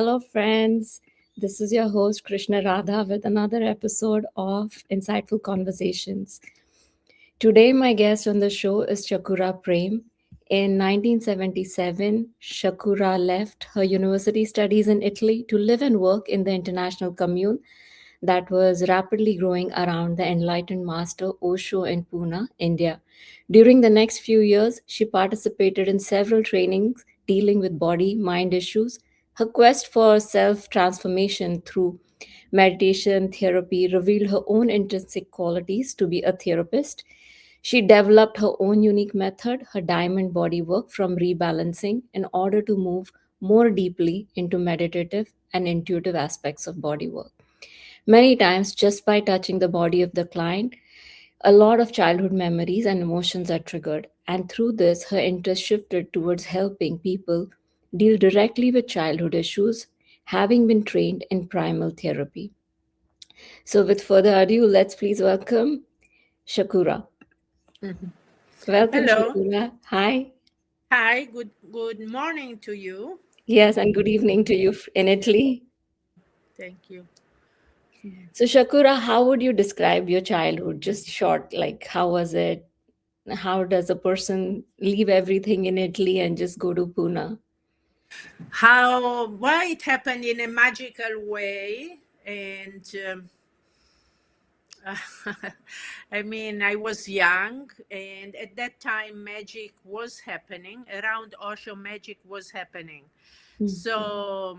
Hello, friends. This is your host, Krishna Radha, with another episode of Insightful Conversations. Today, my guest on the show is Shakura Prem. In 1977, Shakura left her university studies in Italy to live and work in the international commune that was rapidly growing around the enlightened master Osho in Pune, India. During the next few years, she participated in several trainings dealing with body mind issues. Her quest for self transformation through meditation therapy revealed her own intrinsic qualities to be a therapist. She developed her own unique method, her diamond body work from rebalancing, in order to move more deeply into meditative and intuitive aspects of body work. Many times, just by touching the body of the client, a lot of childhood memories and emotions are triggered. And through this, her interest shifted towards helping people deal directly with childhood issues, having been trained in primal therapy. So, with further ado, let's please welcome Shakura. Mhm. Welcome, Hello. Shakura. Hi. Hi. Good morning to you. Yes, and good evening to you in Italy. Thank you. So, Shakura, how would you describe your childhood? Just short, like how was it? How does a person leave everything in Italy and just go to Pune? How why it happened in a magical way, and I mean, I was young, and at that time, magic was happening around Osho. Magic was happening, Mm. so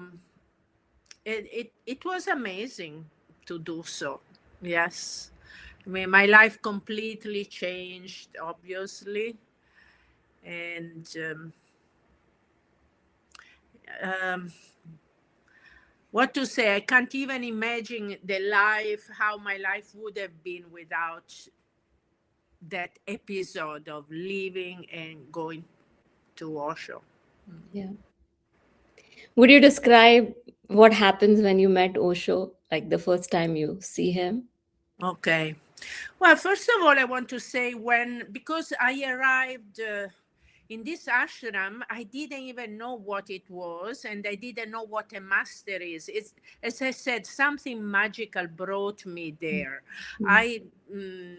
it was amazing to do so. Yes, I mean, my life completely changed, obviously, and. Um, what to say? I can't even imagine the life, how my life would have been without that episode of leaving and going to Osho. Yeah. Would you describe what happens when you met Osho, like the first time you see him? Okay. Well, first of all, I want to say because I arrived in this ashram, I didn't even know what it was, and I didn't know what a master is. It's, as I said, something magical brought me there. Mm. I. mm,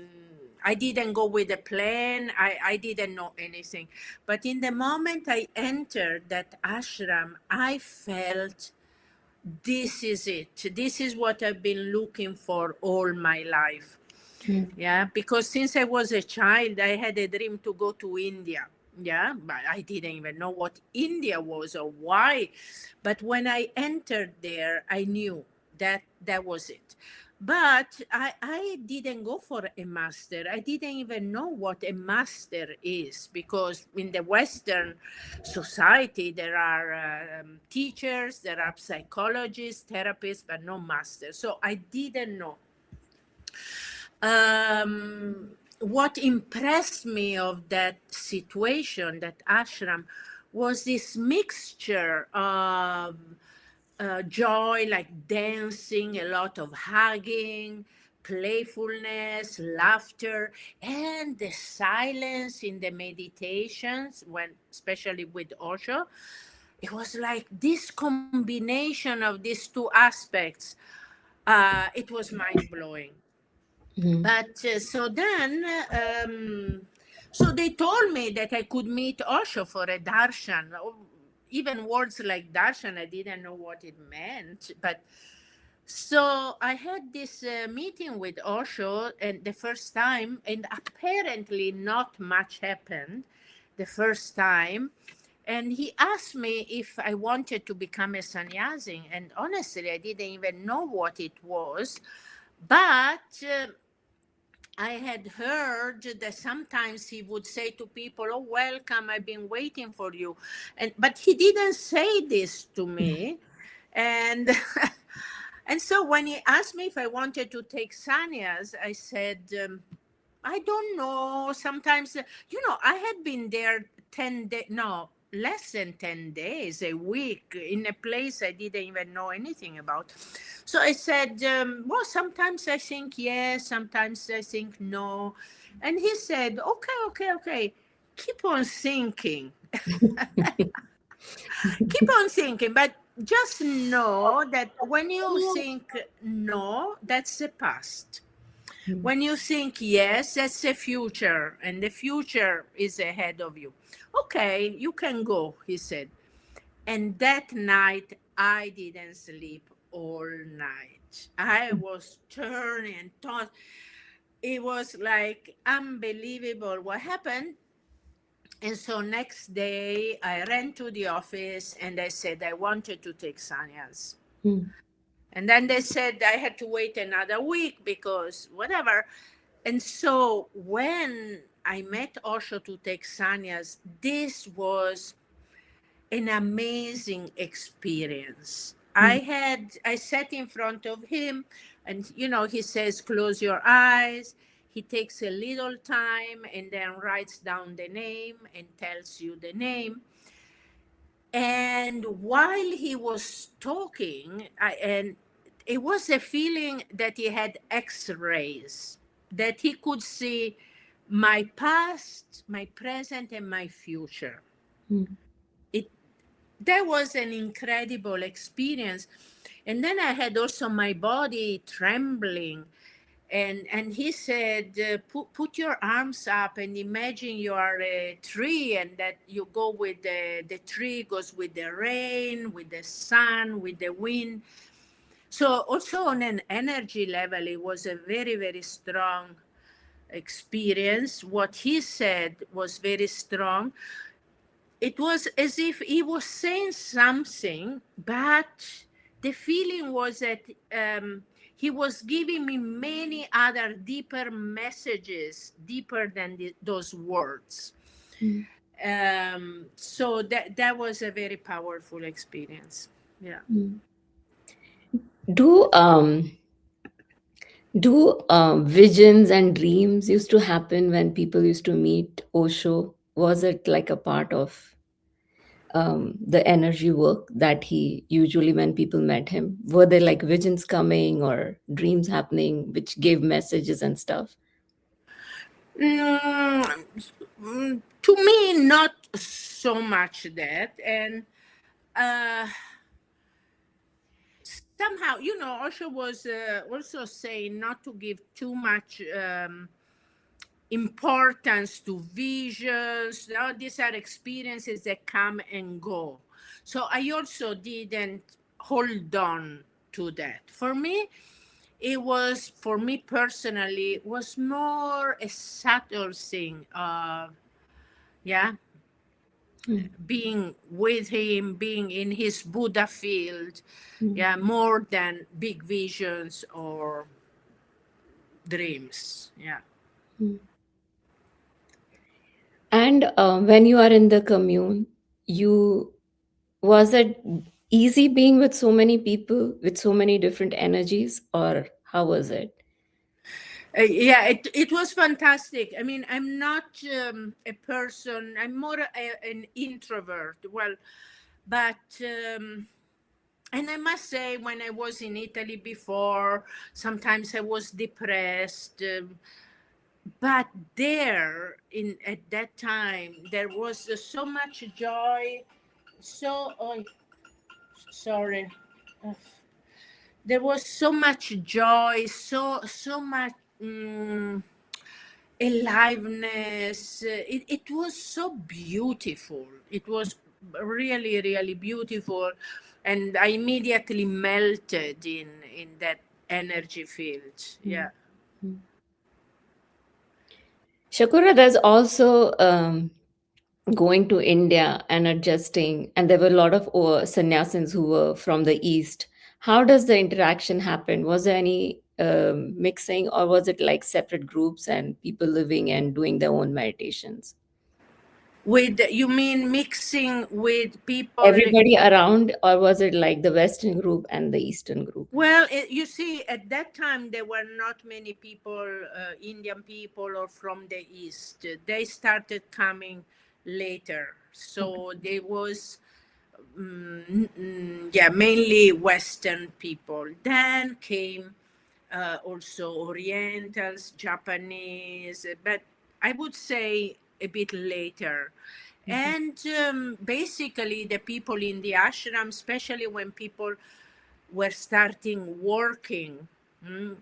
I didn't go with a plan. I didn't know anything. But in the moment I entered that ashram, I felt this is it. This is what I've been looking for all my life. Mm. Yeah, because since I was a child, I had a dream to go to India. Yeah, but I didn't even know what India was or why. But when I entered there, I knew that was it. But I didn't go for a master. I didn't even know what a master is, because in the Western society, there are teachers, there are psychologists, therapists, but no masters. So I didn't know. What impressed me of that situation, that ashram, was this mixture of joy, like dancing, a lot of hugging, playfulness, laughter, and the silence in the meditations, when especially with Osho. It was like this combination of these two aspects. It was mind blowing. Mm. But so they told me that I could meet Osho for a darshan. Even words like darshan, I didn't know what it meant. But so I had this meeting with Osho, and the first time, and apparently not much happened the first time. And he asked me if I wanted to become a sannyasi. And honestly, I didn't even know what it was. But I had heard that sometimes he would say to people, "Oh, welcome, I've been waiting for you." But he didn't say this to me. And and so when he asked me if I wanted to take sannyas, I said, I don't know. Sometimes, I had been there 10 days, no, less than 10 days, a week, in a place I didn't even know anything about. So I said, well, sometimes I think yes, sometimes I think no. And he said, okay, okay, okay, keep on thinking. Keep on thinking. But just know that when you think no, that's the past. Mm. When you think yes, that's the future, and the future is ahead of you. Okay, you can go, he said. And that night, I didn't sleep all night. I was turning and tossing. It was like unbelievable what happened. And so next day, I ran to the office and I said I wanted to take sannyas. Mm. And then they said I had to wait another week because whatever. And so when I met Osho to take sannyas, this was an amazing experience. Mm. I sat in front of him, and he says, close your eyes. He takes a little time and then writes down the name and tells you the name. And while he was talking, and it was a feeling that he had x-rays, that he could see my past, my present, and my future. Mm. It That was an incredible experience. And then I had also my body trembling. And he said, put your arms up and imagine you are a tree, and that you go with the tree goes with the rain, with the sun, with the wind. So also on an energy level, it was a very, very strong experience. What he said was very strong. It was as if he was saying something, but the feeling was that he was giving me many other deeper messages, deeper than those words. Mm. So that was a very powerful experience. Yeah. Mm. Do visions and dreams used to happen when people used to meet Osho? Was it like a part of the energy work that he usually, when people met him, were there like visions coming or dreams happening which gave messages and stuff? Mm, to me, not so much that. And uh, somehow, Osho was also saying not to give too much importance to visions. Now, these are experiences that come and go. So I also didn't hold on to that. For me personally, was more a subtle thing of, yeah, Mm. being with him, being in his Buddha field, Mm. yeah, more than big visions or dreams. Yeah. Mm. And when you are in the commune, you was it easy being with so many people with so many different energies, or how was it? Yeah, it was fantastic. I mean, I'm not a person, I'm more an introvert. Well, but, and I must say, when I was in Italy before, sometimes I was depressed. But there, at that time, there was so much joy. So, oh, sorry. Uh, There was so much joy, so much. Aliveness. It was so beautiful. It was really, really beautiful. And I immediately melted in that energy field. Mm. Yeah. Mm. Shakura, there's also going to India and adjusting, and there were a lot of sannyasins who were from the East. How does the interaction happen? Was there any mixing, or was it like separate groups and people living and doing their own meditations? You mean mixing with people? Everybody around, or was it like the Western group and the Eastern group? Well, you see, at that time, there were not many people, Indian people or from the East. They started coming later. Okay. So there was, yeah, mainly Western people. Then came also Orientals, Japanese, but I would say a bit later. Mhm. And basically, the people in the ashram, especially when people were starting working, mm,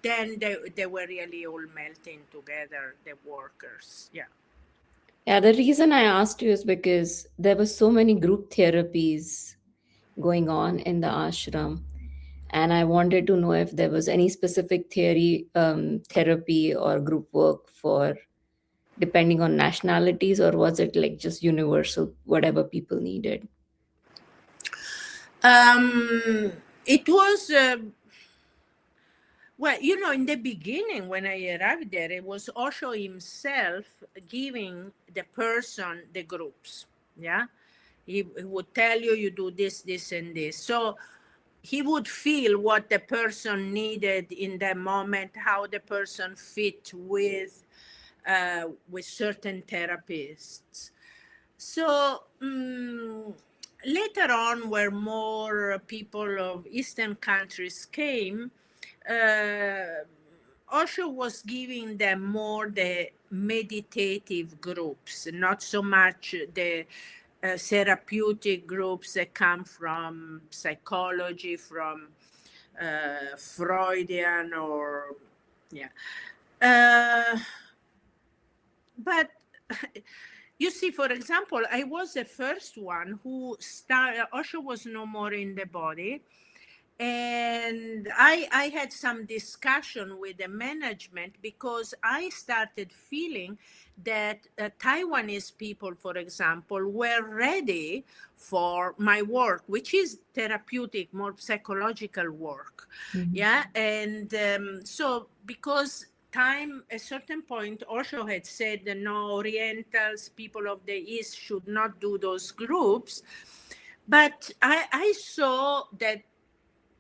then they were really all melting together, the workers. Yeah. Yeah, the reason I asked you is because there were so many group therapies going on in the ashram, and I wanted to know if there was any specific therapy or group work for depending on nationalities, or was it like just universal, whatever people needed? Um, it was. Well, in the beginning, when I arrived there, it was Osho himself giving the person the groups. Yeah. He would tell you, you do this, this, and this. So he would feel what the person needed in the moment, how the person fit with certain therapists. So later on, where more people of Eastern countries came, uh, Osho was giving them more the meditative groups, not so much the therapeutic groups that come from psychology, from Freudian or yeah. Uh, but you see, for example, I was the first one who started. Osho was no more in the body, and I had some discussion with the management because I started feeling that Taiwanese people, for example, were ready for my work, which is therapeutic, more psychological work. Mhm. Yeah. And so because time, a certain point, Osho had said that no, Orientals, people of the East should not do those groups. But I saw that,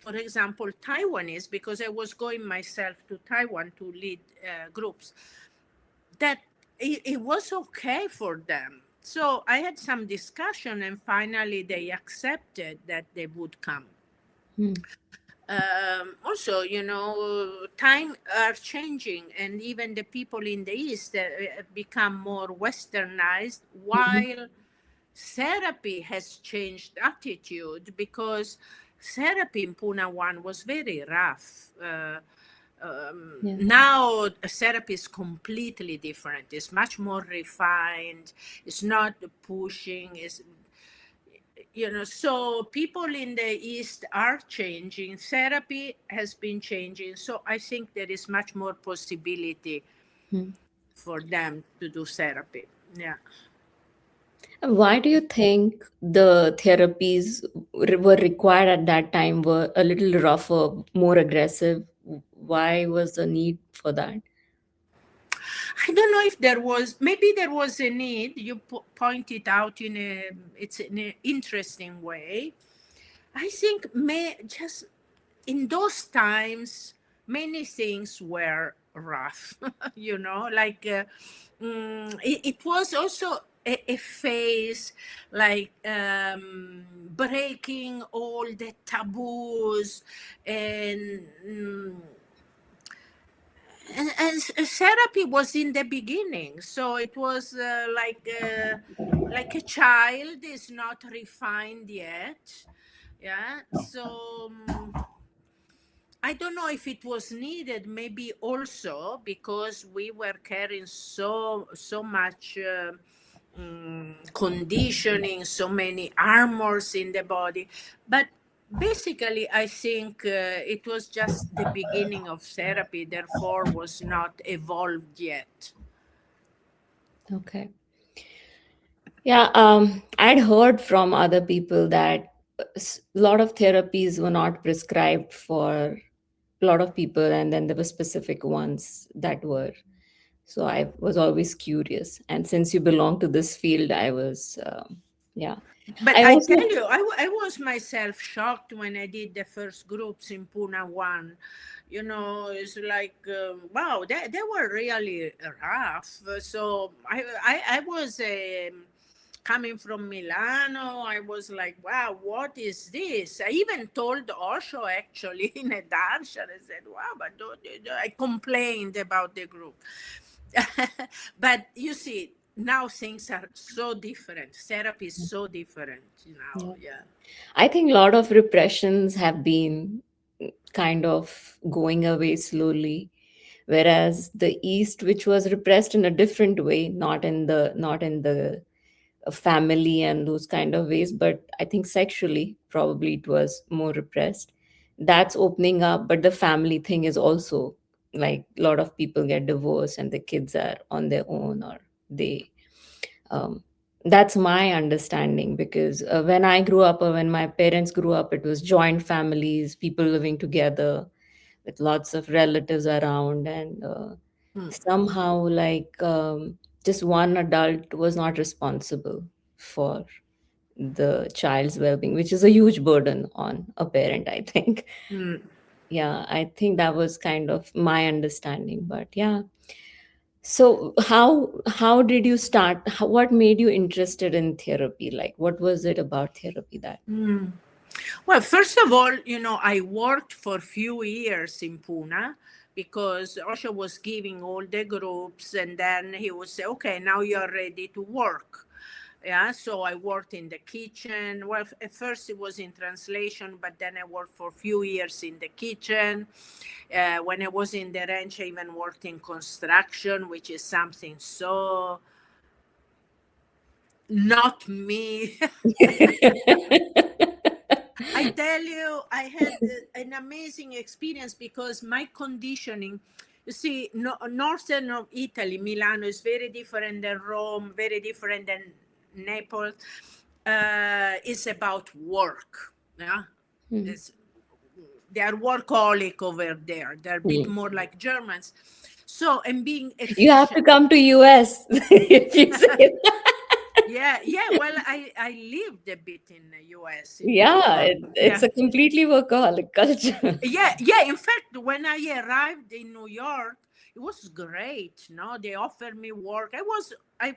for example, Taiwanese, because I was going myself to Taiwan to lead groups, that it was okay for them. So I had some discussion, and finally they accepted that they would come. Hmm. Also, time are changing, and even the people in the East become more westernized, Mhm. while therapy has changed attitude, because therapy in Pune 1 was very rough. Yeah. Now therapy is completely different. It's much more refined. It's not pushing. It's, so people in the East are changing. Therapy has been changing. So I think there is much more possibility Hmm. for them to do therapy. Yeah. And why do you think the therapies were required at that time were a little rougher, more aggressive? Why was the need for that? I don't know if there was, maybe there was a need. You point it out it's in an interesting way. I think just in those times, many things were rough, like it was also a phase, like breaking all the taboos, and therapy was in the beginning, so it was like a child is not refined yet. Yeah. So I don't know if it was needed, maybe also because we were carrying so much conditioning, so many armors in the body. But basically, I think it was just the beginning of therapy, therefore was not evolved yet. Okay. Yeah, I'd heard from other people that a lot of therapies were not prescribed for a lot of people, and then there were specific ones that were. So I was always curious, and since you belong to this field, I was, yeah. But I I also, tell you, I was myself shocked when I did the first groups in Pune 1. It's like, wow, they were really rough. So I was coming from Milano. I was like, wow, what is this? I even told Osho actually in a darshan. I said, wow, I complained about the group. But you see, now things are so different. Therapy is so different now. Yeah. Yeah. I think a lot of repressions have been kind of going away slowly, whereas the East, which was repressed in a different way, not in the family and those kind of ways, but I think sexually probably it was more repressed. That's opening up, but the family thing is also like a lot of people get divorced and the kids are on their own, or they um, that's my understanding, because when I grew up, or when my parents grew up, it was joint families, people living together with lots of relatives around, and Mm. somehow like just one adult was not responsible for the child's well-being, which is a huge burden on a parent, I think. Mm. Yeah, I think that was kind of my understanding, but yeah. So how did you start? What made you interested in therapy? Like, what was it about therapy that? Mm. Well, first of all, I worked for a few years in Pune because Osho was giving all the groups, and then he would say, okay, now you're ready to work. Yeah, so I worked in the kitchen. Well, at first it was in translation, but then I worked for a few years in the kitchen. When I was in the ranch, I even worked in construction, which is something so not me. I tell you, I had an amazing experience because my conditioning, you see, no, northern of Italy, Milano is very different than Rome, very different than Naples. It's about work. Yeah, Hmm. it's, they are workaholic over there. They're a bit Hmm. more like Germans. So, and being You have efficient. to come to US if you say that. Yeah, yeah. Well, I lived a bit in the US in New Yeah, York. it's Yeah. a completely workaholic culture. Yeah, yeah. In fact, when I arrived in New York, it was great. No, they offered me work. I.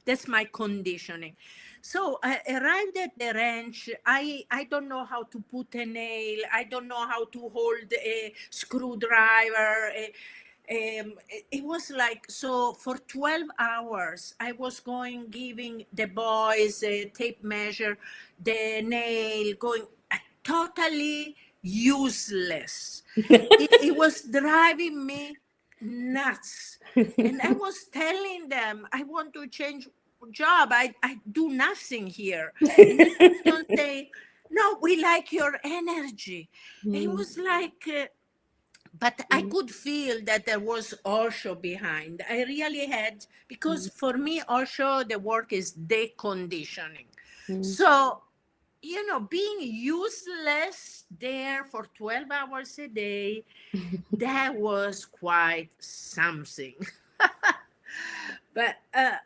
That's my conditioning. So I arrived at the ranch. I don't know how to put a nail. I don't know how to hold a screwdriver. It was like, so for 12 hours I was going, giving the boys a tape measure, the nail, going totally useless. It was driving me nuts. And I was telling them, I want to change job. I do nothing here. And they kept on saying, no, we like your energy. It Hmm. was like, but I Hmm. could feel that there was Osho behind. I really had, because for me, Osho, the work is deconditioning. Hmm. So, being useless there for 12 hours a day, that was quite something. But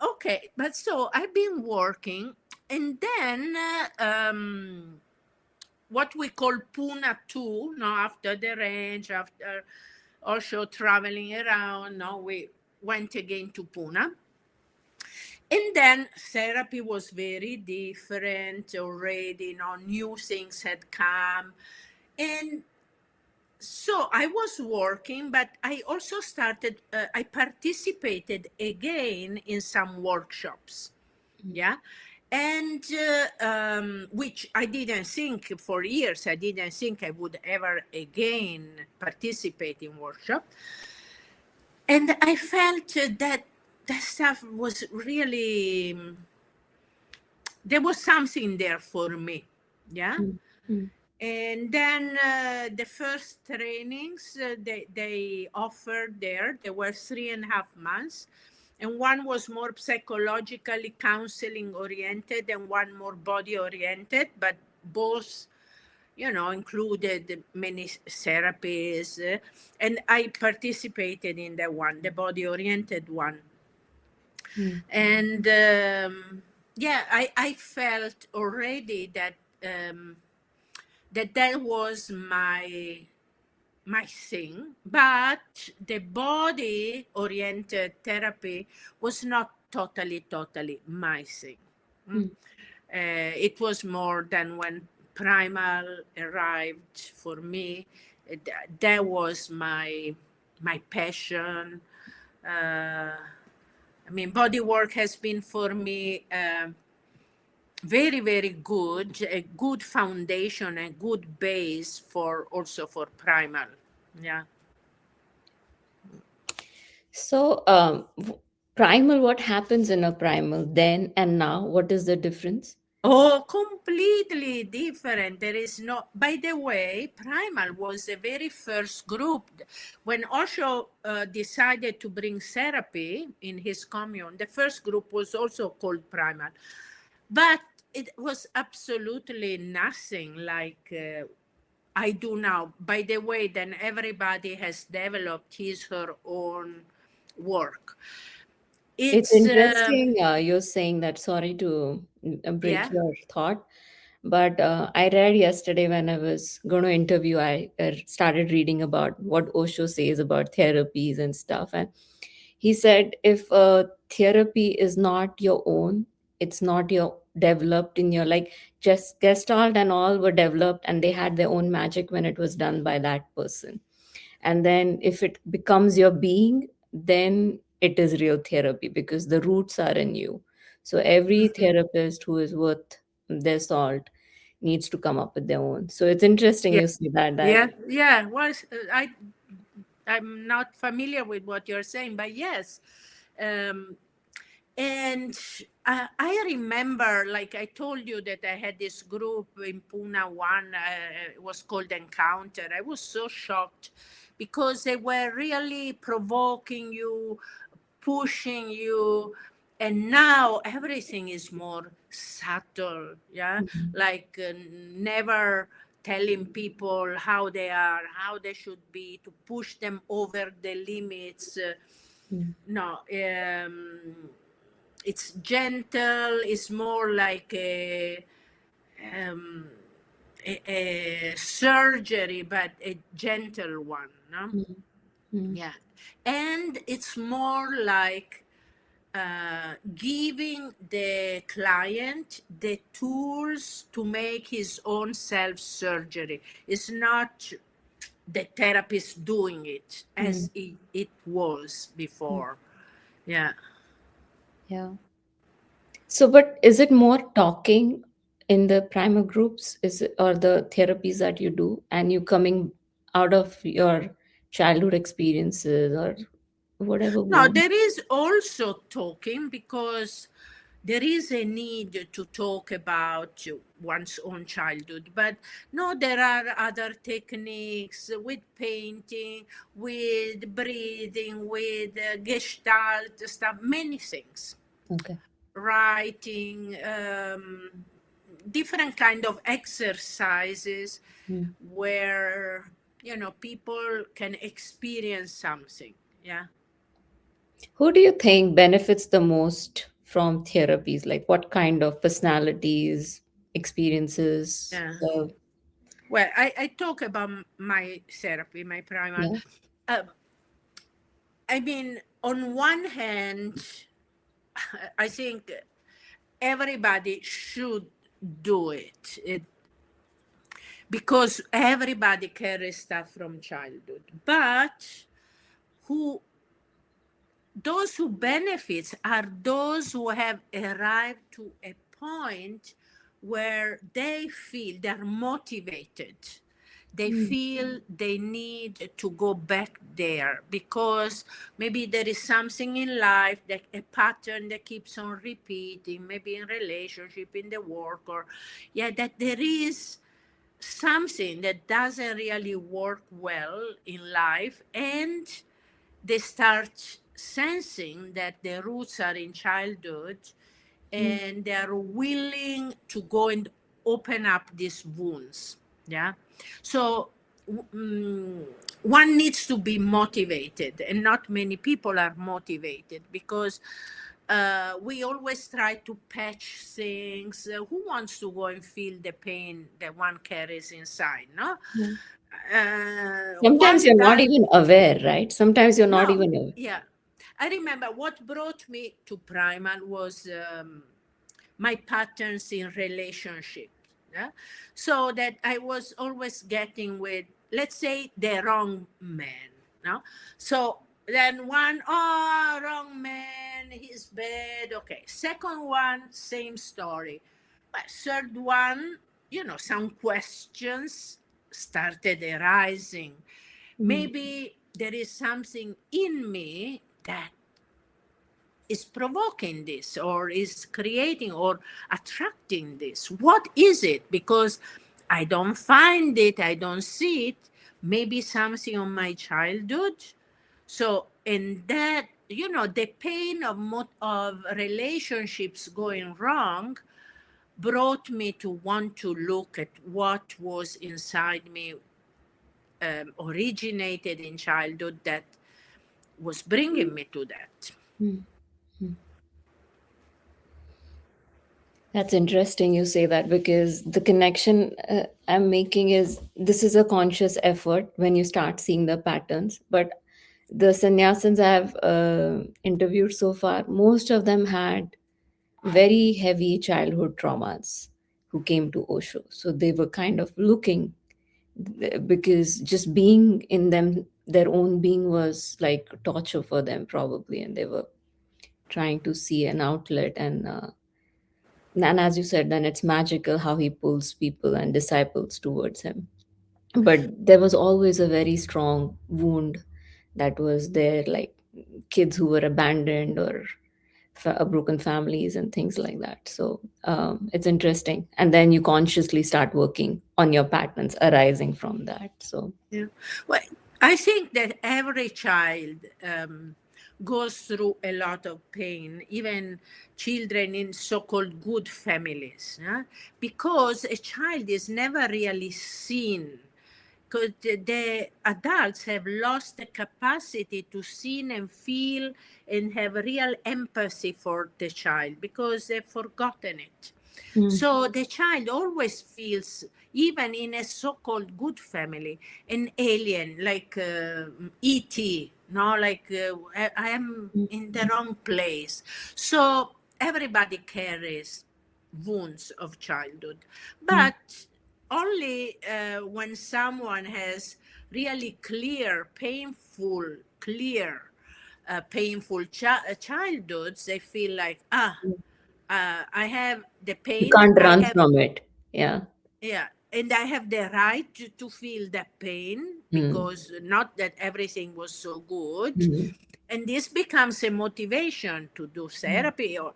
okay, but so I've been working, and then what we call Puna 2, now after the range, after also traveling around, now we went again to Puna. And then therapy was very different already, new things had come. And so I was working, but I also started, I participated again in some workshops. Yeah. And which I didn't think for years, I didn't think I would ever again participate in workshop. And I felt that that stuff was really, there was something there for me. Yeah. Hmm. Hmm. And then the first trainings they offered there, they were 3.5 months. And one was more psychologically counseling oriented and one more body oriented, but both, included many therapies. And I participated in the one, the body oriented one. Hmm. And yeah, I felt already that that was my thing, but the body oriented therapy was not totally my thing. Mm. Hmm. It was more than when primal arrived for me. That was my passion, uh, I mean, body work has been for me very, very good, a good foundation, a good base for also for primal. Yeah. So, primal, what happens in a primal then and now? What is the difference? Oh, completely different. There is no, by the way, Primal was the very first group. When Osho decided to bring therapy in his commune, the first group was also called Primal. But it was absolutely nothing like I do now. By the way, then everybody has developed his, her own work. It's It's, interesting you're saying that. Sorry to break yeah, your thought, but I read yesterday when I was going to interview, I started reading about what Osho says about therapies and stuff. And he said if therapy is not your own, it's not your developed in your, like, just Gestalt and all were developed and they had their own magic when it was done by that person. And then if it becomes your being, then it is real therapy because the roots are in you. So every therapist who is worth their salt needs to come up with their own. So it's interesting yeah, you see that. yeah, yeah. Well, I'm not familiar with what you're saying, but yes. Um, and I remember, like I told you, that I had this group in Pune one, it was called Encounter. I was so shocked because they were really provoking you, pushing you. And now everything is more subtle. Yeah. Mhm. Like never telling people how they are, how they should be, to push them over the limits. Mm. No, it's gentle. It's more like um, a surgery, but a gentle one. No? Mm. Mm. Yeah, and it's more like giving the client the tools to make his own self surgery. It's not the therapist doing it Mm. as it was Mm. before. Yeah. Yeah. So, but is it more talking in the primal groups, is it, or the therapies that you do, and you coming out of your childhood experiences or whatever No, wound? there is also talking because there is a need to talk about one's own childhood. But no, there are other techniques with painting, with breathing, with gestalt stuff, many things. Okay. Writing, different kind of exercises Mm. where people can experience something. Yeah. Who do you think benefits the most from therapies? Like what kind of personalities, experiences? Yeah. Well, I talk about my therapy, my primal. Yeah. Uh, I mean, on one hand, I think everybody should do it because everybody carries stuff from childhood. But who those who benefit are those who have arrived to a point where they feel they're motivated. They Mm. feel they need to go back there because maybe there is something in life, that a pattern that keeps on repeating, maybe in relationship, in the work, or yeah, that there is something that doesn't really work well in life, and they start sensing that the roots are in childhood, Mm. and they are willing to go and open up these wounds. Yeah. So one needs to be motivated, and not many people are motivated because we always try to patch things. Who wants to go and feel the pain that one carries inside? No. Yeah. Sometimes One you're not guy. even aware, right? Sometimes you're not No, even aware. yeah. I remember what brought me to Primal was my patterns in relationships. Yeah? So that I was always getting with, let's say, the wrong man. No? So then one, oh, wrong man, in his bed. Okay. Second one, same story. But third one, some questions started arising. Mm, Maybe there is something in me that is provoking this or is creating or attracting this. What is it? Because I don't find it, I don't see it. Maybe something on my childhood. So, and that, the pain of of relationships going wrong brought me to want to look at what was inside me, originated in childhood, that was bringing me to that. mm, mm. That's interesting you say that, because the connection I'm making is this is a conscious effort when you start seeing the patterns. But the sannyasins I have interviewed so far, most of them had very heavy childhood traumas who came to Osho. So they were kind of looking, because just being in them, their own being was like torture for them, probably. And they were trying to see an outlet. And as you said, then it's magical how he pulls people and disciples towards him. But there was always a very strong wound that was there, like kids who were abandoned, or broken families and things like that. So it's interesting. And then you consciously start working on your patterns arising from that. So, Yeah. Well, I think that every child goes through a lot of pain, even children in so called good families, yeah? Because a child is never really seen. Because the adults have lost the capacity to see and feel and have real empathy for the child because they've forgotten it. mm, So the child always feels, even in a so-called good family, an alien, like E.T., no, like I am mm, in the wrong place. So everybody carries wounds of childhood, mm, but only when someone has really clear, painful childhoods, they feel like, mm. I have the You pain. can't I run have, from it. Yeah. yeah, and I have the right to feel the pain Mm, because not that everything was so good. mm, And this becomes a motivation to do mm. therapy or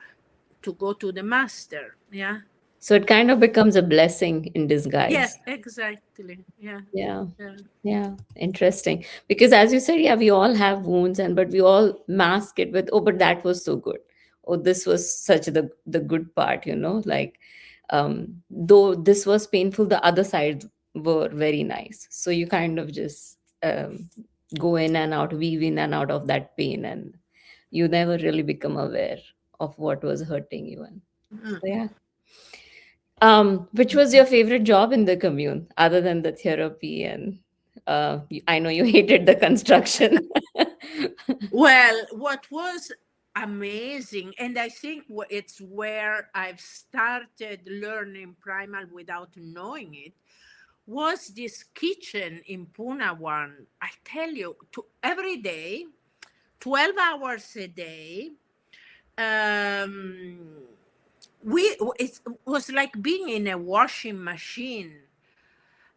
to go to the master. Yeah. So it kind of becomes a blessing in Yes, disguise. exactly. Yeah. Yeah. Yeah. Yeah, interesting. Because as you said, yeah, we all have wounds, and but we all mask it with, oh, but that was so good. Oh, this was such the good part, like though this was painful, the other sides were very nice. So you kind of just go in and out, weave in and out of that pain, and you never really become aware of what was hurting you. And Mm. so yeah. Which was your favorite job in the commune other than the therapy? And I know you hated the construction. Well, what was amazing, and I think it's where I've started learning primal without knowing it, was this kitchen in Pune one. I tell you, every day, 12 hours a day, um, it was like being in a washing machine.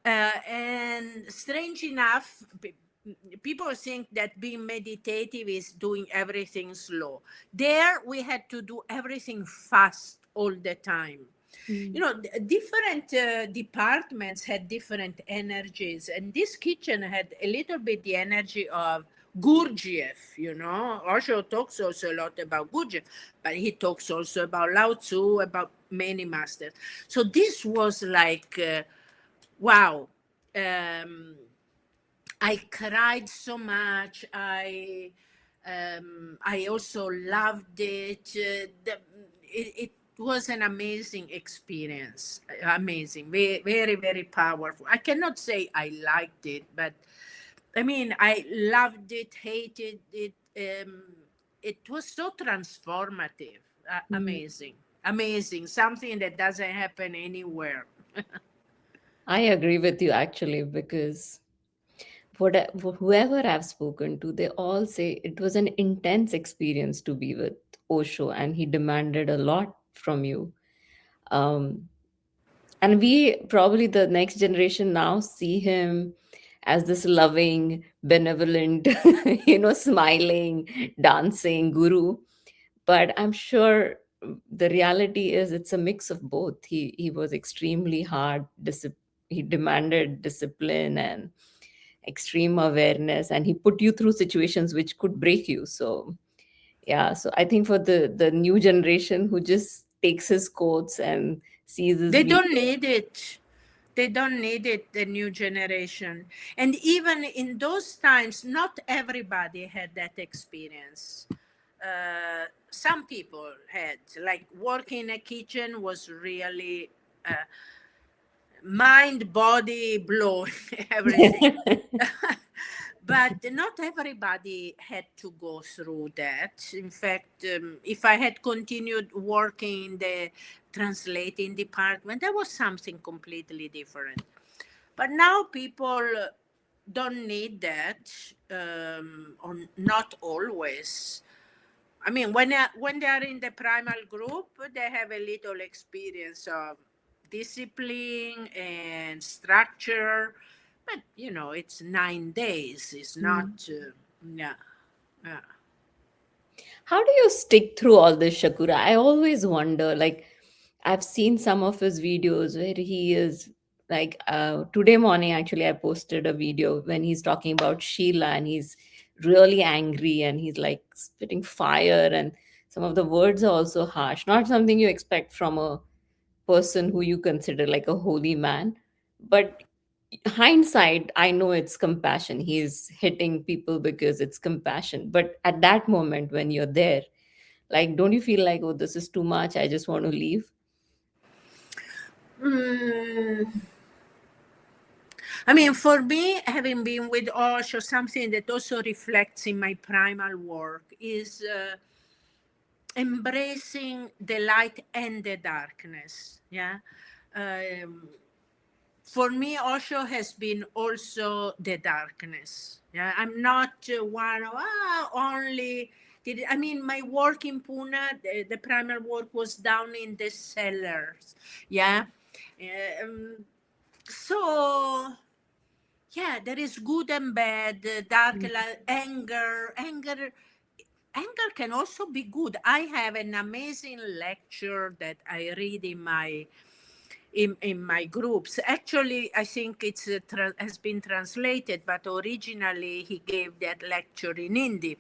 And strange enough, people think that being meditative is doing everything slow. There, we had to do everything fast all the time. Mm, Different departments had different energies, and this kitchen had a little bit the energy of Gurdjieff. Osho talks also a lot about Gurdjieff, but he talks also about Lao Tzu, about many masters. So this was like, wow. Um, I cried so much. I also loved it. It was an amazing experience. Amazing, very, very, very powerful. I cannot say I liked it, but I mean, I loved it, hated it. It was so transformative. mm. Amazing, amazing. Something that doesn't happen anywhere. I agree with you actually, because whoever I've spoken to, they all say it was an intense experience to be with Osho, and he demanded a lot from you. Um, and we probably, the next generation now, see him as this loving, benevolent, smiling, dancing guru. But I'm sure the reality is it's a mix of both. He was extremely hard. He demanded discipline and extreme awareness, and he put you through situations which could break you. So yeah, so I think for the new generation who just takes his quotes and sees his They don't video. need it. They don't need it, the new generation. And even in those times, not everybody had that experience. Some people had, like working in a kitchen was really mind, body blowing, everything. But not everybody had to go through that. In fact, if I had continued working in the translating department, that was something completely different. But now people don't need that, or not always. I mean, when they are in the primal group, they have a little experience of discipline and structure, but it's 9 days. It's not, yeah, yeah. How do you stick through all this, Shakura? I always wonder. Like, I've seen some of his videos where he is like, today morning, actually, I posted a video when he's talking about Sheila and he's really angry and he's like spitting fire, and some of the words are also harsh. Not something you expect from a person who you consider like a holy man. But hindsight, I know it's compassion. He's hitting people because it's compassion. But at that moment when you're there, like, don't you feel like, oh, this is too much, I just want to leave? Mm, I mean, for me, having been with Osho, something that also reflects in my primal work is embracing the light and the darkness. Yeah. Um, for me, Osho has been also the darkness. Yeah, I'm not one of only. I mean, my work in Pune, the primal work was down in the cellars. Yeah, um, so yeah, there is good and bad, dark, anger can also be good. I have an amazing lecture that I read in my groups. Actually, I think it's has been translated, but originally he gave that lecture in Hindi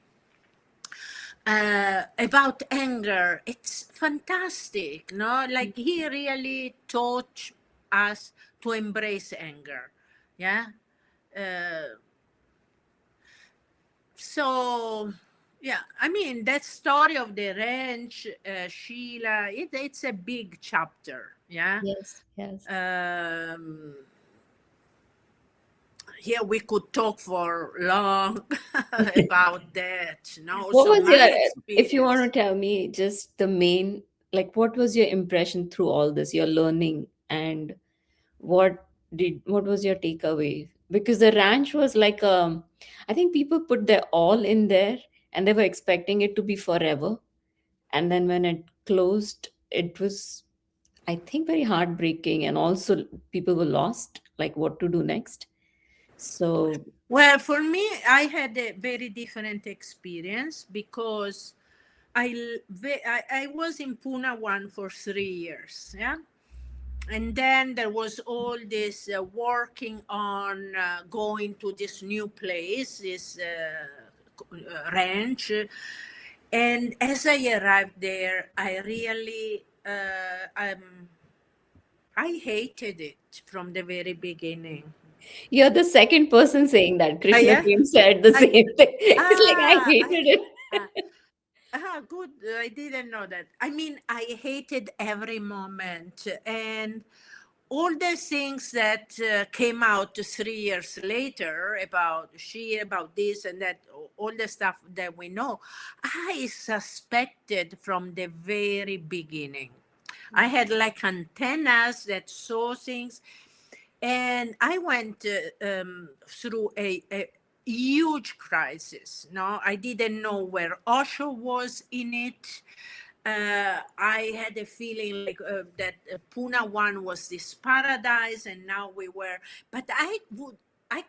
about anger. It's fantastic, no? Like he really taught us to embrace anger. Yeah. Uh, so yeah, I mean that story of the ranch, Sheila, it's a big chapter. Yeah. Yes, yes. um Here we could talk for long about that, What so was your, my if you want to experience. tell me just the main, like, what was your impression through all this, your learning, and what was your takeaway? Because the ranch was like, I think people put their all in there and they were expecting it to be forever, and then when it closed, it was, I think, very heartbreaking, and also people were lost, like what to do next. So Well, for me, I had a very different experience because I was in Pune one for 3 years. Yeah. And then there was all this working on going to this new place, this ranch. And as I arrived there, I really, I hated it from the very beginning. you're the second person saying that. Krishna Yeah. Prem said the I, same thing. It's like, I I, hated uh, good. I didn't know that. I mean, I hated every moment. And all the things that came out 3 years later about she, about this and that, all the stuff that we know, I suspected from the very beginning. I had like antennas that saw things, and I went through huge crisis. No, I didn't know where Osho was in it. I had a feeling like that Pune one was this paradise, and now we were. But I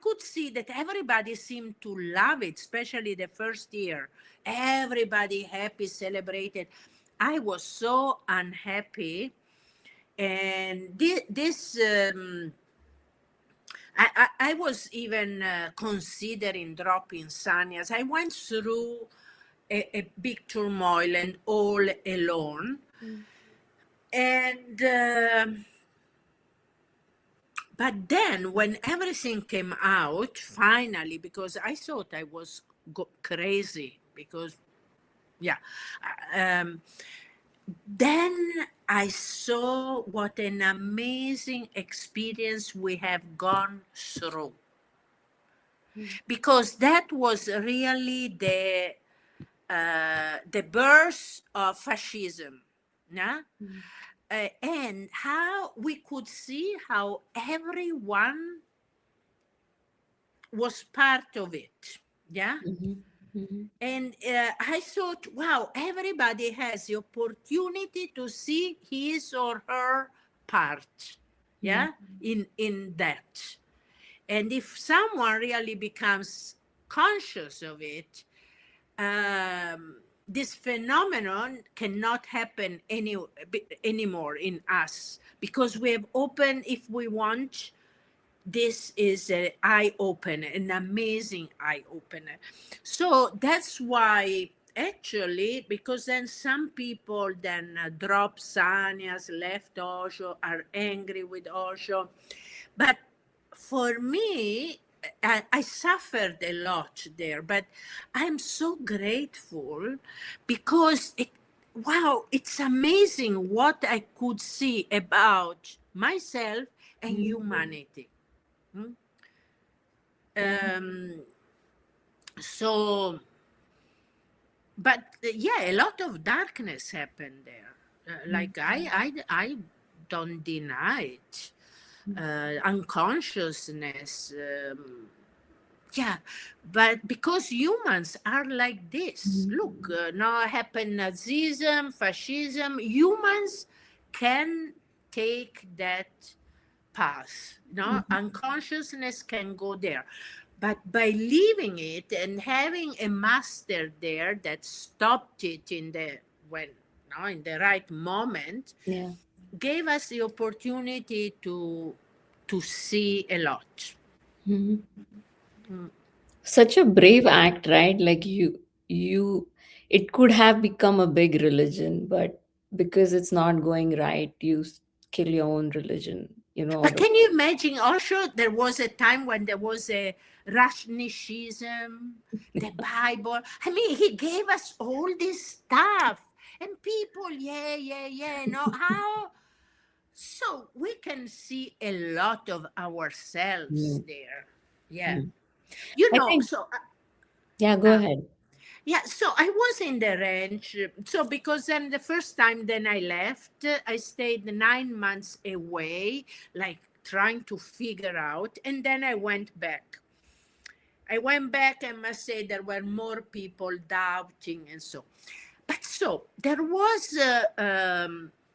could see that everybody seemed to love it, especially the first year. Everybody happy, celebrated. I was so unhappy, and I was even considering dropping sannyas. I went through a big turmoil and all alone. Mm. And but then when everything came out, finally, because I thought I was crazy, because yeah, um, then I saw what an amazing experience we have gone through, Mm. because that was really the birth of fascism. Yeah? Mm. And how we could see how everyone was part of it. Yeah. Mhm. Mhm. And I thought, wow, everybody has the opportunity to see his or her part. Mm. Yeah. In that. And if someone really becomes conscious of it, this phenomenon cannot happen anymore in us, because we have opened, if we want, this is an eye opener, an amazing eye opener. So that's why, actually, because then some people then drop sannyas, left Osho, are angry with Osho. But for me, I suffered a lot there, but I'm so grateful, because wow, it's amazing what I could see about myself and Mhm. humanity. Mm. Yeah. Um, so, but yeah, a lot of darkness happened there. Mm. Like I don't deny it. Unconsciousness, yeah, but because humans are like this. Mhm. Look, now happened Nazism, fascism. Humans can take that path. No, Mhm. unconsciousness can go there, but by leaving it and having a master there that stopped it in the when no in the right moment, Yeah. gave us the opportunity to see a lot. Mhm. Mm. Such a brave act, right? Like it could have become a big religion, but because it's not going right, kill your own religion, But out of. can you imagine also there was a time when there was a Rashnishism, the Bible. I mean, he gave us all this stuff. And people, yeah, yeah, yeah. No, how? So we can see a lot of ourselves Mm. there. Yeah. Mm. You I know, think, so yeah, go uh, ahead. yeah, so I was in the ranch. So because then the first time then I left, I stayed 9 months away, like trying to figure out, and then I went back. I went back, I must say there were more people doubting and so. But so there was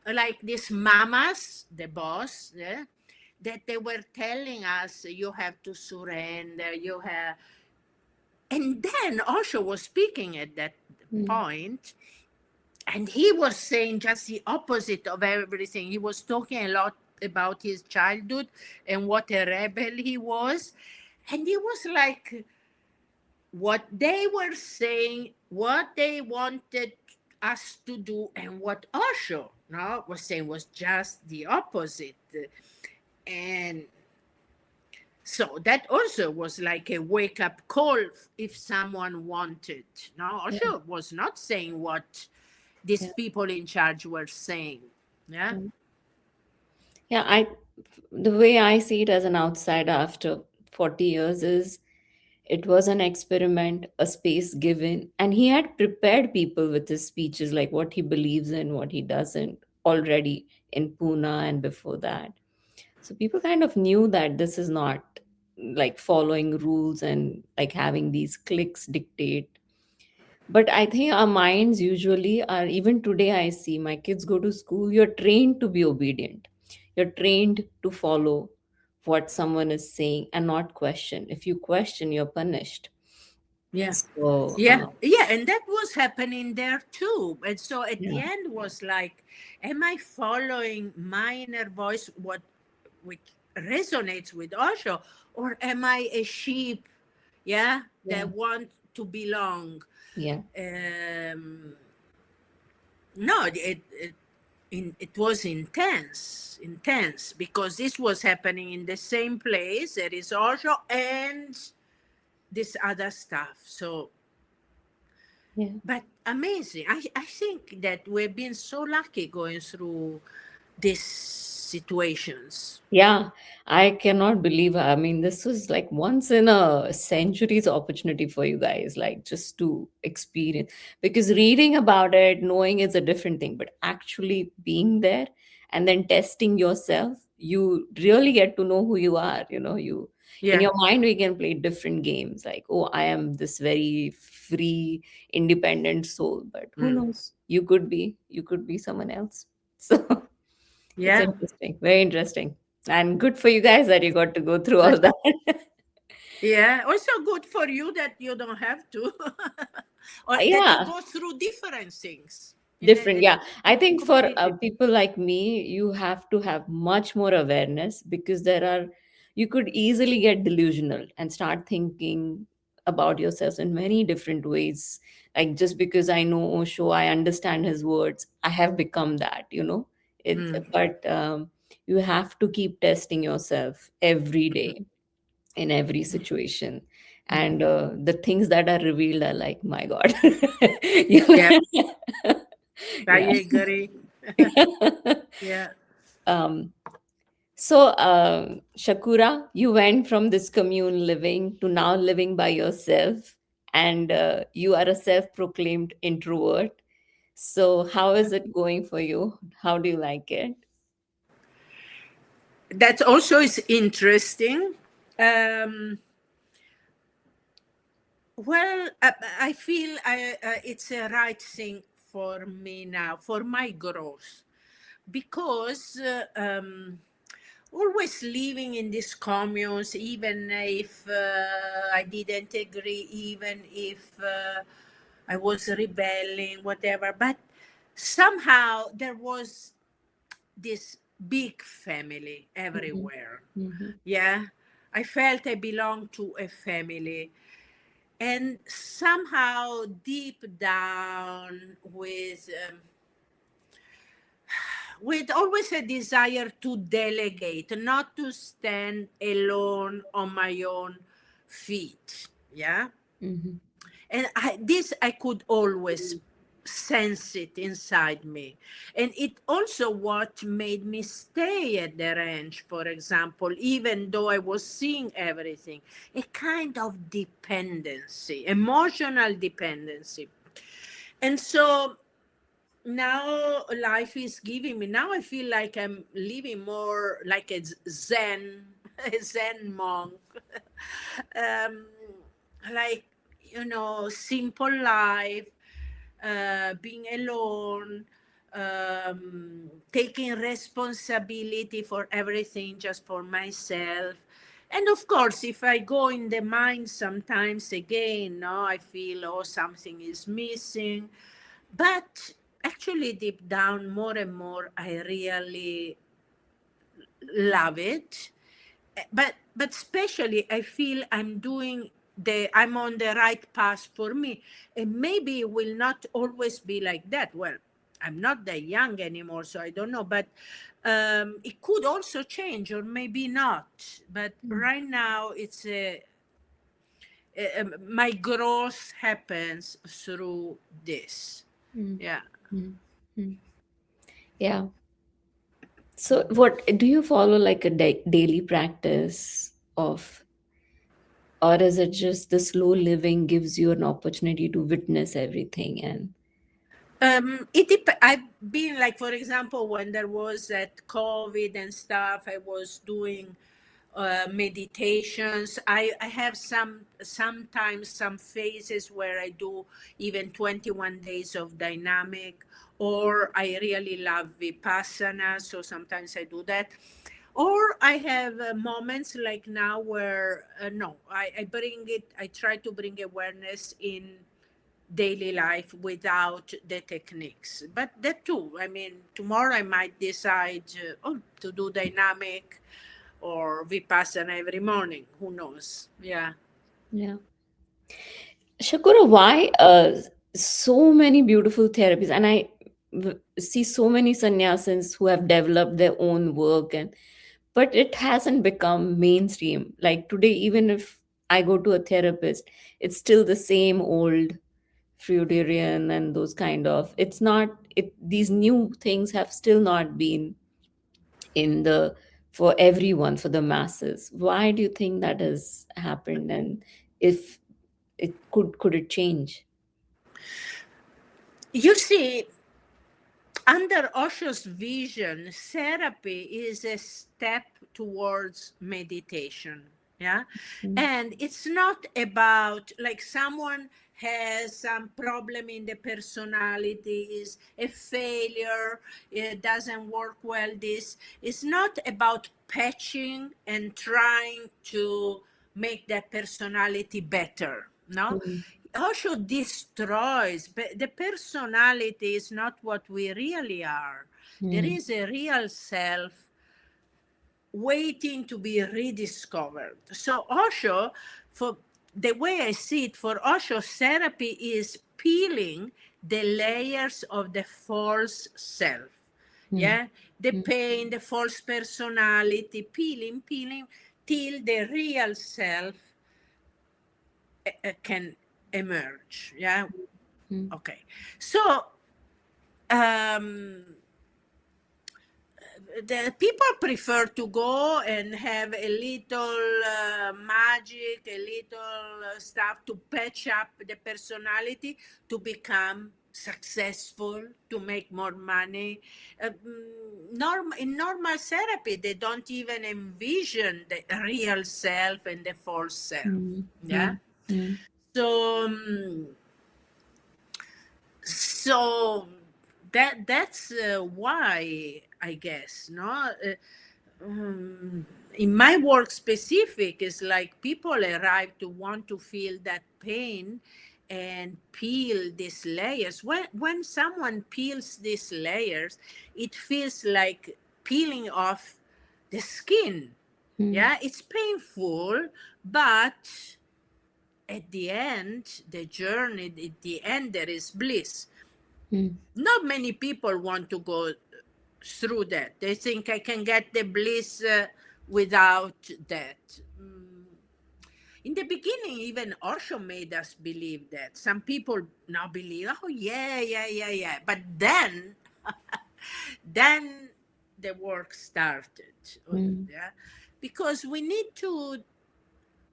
like these mamas, the boss, yeah, that they were telling us you have to surrender, you have, and then Osho was speaking at that Mm. point, and he was saying just the opposite of everything. He was talking a lot about his childhood and what a rebel he was. And he was like, what they were saying, what they wanted us to do, and what Osho no, was saying was just the opposite. And so that also was like a wake up call if someone wanted. No, Yeah. Osho was not saying what these Yeah. people in charge were saying. Yeah. Yeah. Yeah, the way I see it as an outsider after 40 years is it was an experiment, a space given, and he had prepared people with his speeches, like what he believes in, what he doesn't, already in Pune and before that. So people kind of knew that this is not. like following rules and like having these clicks dictate. But I think our minds usually are, even today, I see my kids go to school, you're trained to be obedient. You're trained to follow what someone is saying and not question. If you question, you're punished. Yeah. So, Yeah, yeah, and that was happening there too. And so at the yeah, end was like, am I following my inner voice, what which resonates with Osho, or am I a sheep, yeah, yeah, that want to belong? yeah, Um, no, it was intense, intense, because this was happening in the same place. There is Osho and this other stuff. So yeah. but amazing. I think that we've been so lucky going through these situations. Yeah, I cannot believe. I mean, this was like once in a century's opportunity for you guys, like just to experience. Because reading about it, knowing is a different thing, but actually being there and then testing yourself, you really get to know who you are. You in Yeah. your mind, we can play different games like, oh, I am this very free, independent soul, but who Mm. knows? You could be someone else. So. It's Yeah. interesting, very interesting. And good for you guys that you got to go through all that. Yeah. Also good for you that you don't have to, or that you Yeah, go through different things in different. a Yeah. I think for completely. people like me, you have to have much more awareness because you could easily get delusional and start thinking about yourself in many different ways. Like just because I know Osho, I understand his words, I have become that. Mm. But you have to keep testing yourself every day in every situation, Mm. and the things that are revealed are like, my god. Yeah, I Yeah. agree. Yeah. um so Shakura, you went from this commune living to now living by yourself, and you are a self-proclaimed introvert. So how is it going for you? How do you like it? That also is interesting. Um, Well, I feel it's a right thing for me now, for my growth, because always living in these communes, even if I didn't agree, even if I was rebelling, whatever, but somehow there was this big family Mhm, everywhere. mhm, Yeah, I felt I belonged to a family, and somehow deep down with always a desire to delegate, not to stand alone on my own feet. Yeah, mhm, and this I could always sense it inside me, and it also what made me stay at the ranch, for example, even though I was seeing everything, a kind of dependency, emotional dependency. And so now life is giving me, now I feel like I'm living more like a zen a zen monk. um like, simple life, being alone, taking responsibility for everything just for myself. And of course, if I go in the mind sometimes again, no, I feel, oh, something is missing. But actually, deep down, more and more, I really love it. But especially I feel I'm on the right path for me, and maybe it will not always be like that. Well, I'm not that young anymore, so I don't know, but it could also change, or maybe not. But mm, right now my growth happens through this. mm, Yeah. mm, mm. Yeah. So, what do you follow like a daily practice of, or is it just the slow living gives you an opportunity to witness everything? And I've been like, for example, when there was that COVID and stuff, I was doing meditations. I have sometimes some phases where I do even 21 days of dynamic, or I really love Vipassana, so sometimes I do that. Or I have moments like now where, no, I try to bring awareness in daily life without the techniques. But that too, I mean, tomorrow I might decide to do dynamic or Vipassana every morning. Who knows? Yeah. Yeah. Shakura, why so many beautiful therapies? And see so many sannyasins who have developed their own work, and but it hasn't become mainstream. Like today, even if I go to a therapist, it's still the same old Freudian and those kind of. It's not. It These new things have still not been in the for everyone, for the masses. Why do you think that has happened? And if it could it change? You see, under Osho's vision, therapy is a step towards meditation. Yeah. Mm, And it's not about like someone has some problem in the personality, is a failure, it doesn't work well. This is not about patching and trying to make that personality better. No, mm, Osho destroys, but the personality is not what we really are. There mm, is a real self waiting to be rediscovered. So Osho, for the way I see it, for Osho, therapy is peeling the layers of the false self. mm, Yeah, the mm, pain, the false personality, peeling till the real self can emerge. Yeah. mm, Okay. So um, the people prefer to go and have a little magic, a little stuff to patch up the personality to become successful, to make more money. In normal therapy, they don't even envision the real self and the false self. mm, Yeah. mm, mm, So, so that's why I guess no. In my work specific is like people arrive to want to feel that pain and peel these layers. When someone peels these layers, it feels like peeling off the skin. mm, Yeah, it's painful, but at the end, the journey, at the end, there is bliss. mm, Not many people want to go through that. They think I can get the bliss without that. In the beginning, even Osho made us believe that. Some people now believe, oh yeah. But then, then the work started. mm, Yeah, because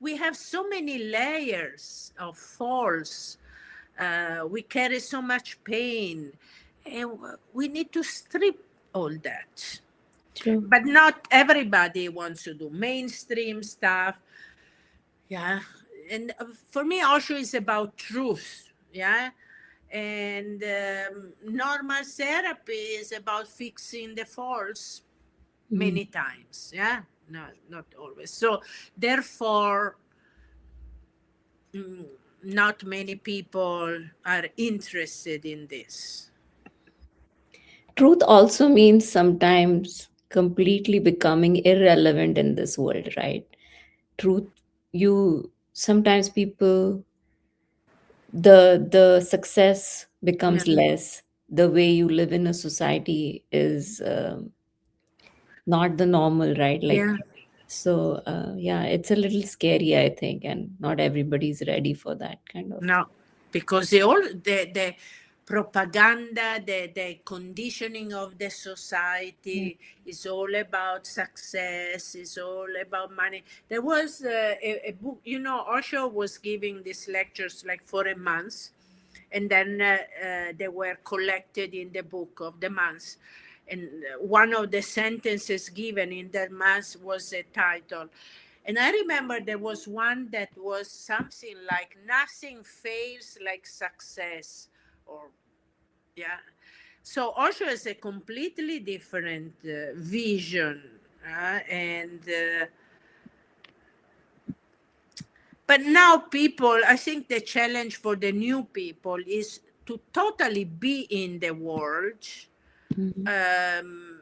we have so many layers of false. We carry so much pain, and we need to strip all that. true. But not everybody wants to do mainstream stuff. Yeah. And for me, Osho is about truth. Yeah. And normal therapy is about fixing the faults Mm. many times. Yeah. No, not always. So, therefore, mm, not many people are interested in this. Truth also means sometimes completely becoming irrelevant in this world, right? Truth, you sometimes people, the success Yeah. becomes less. The way you live in a society is not the normal, right? Like, Yeah. so yeah, it's a little scary, I think, and not everybody's ready for that kind of. No, because the propaganda, the conditioning of the Mm, society is all about success, is all about money. There was a book, Osho was giving these lectures like for a month, and then they were collected in the book of the month. and one of the sentences given in the mass was a title. And I remember there was one that was something like nothing fails like success, or yeah. So Osho has a completely different vision, and but now people, I think the challenge for the new people is to totally be in the world, Mhm. um,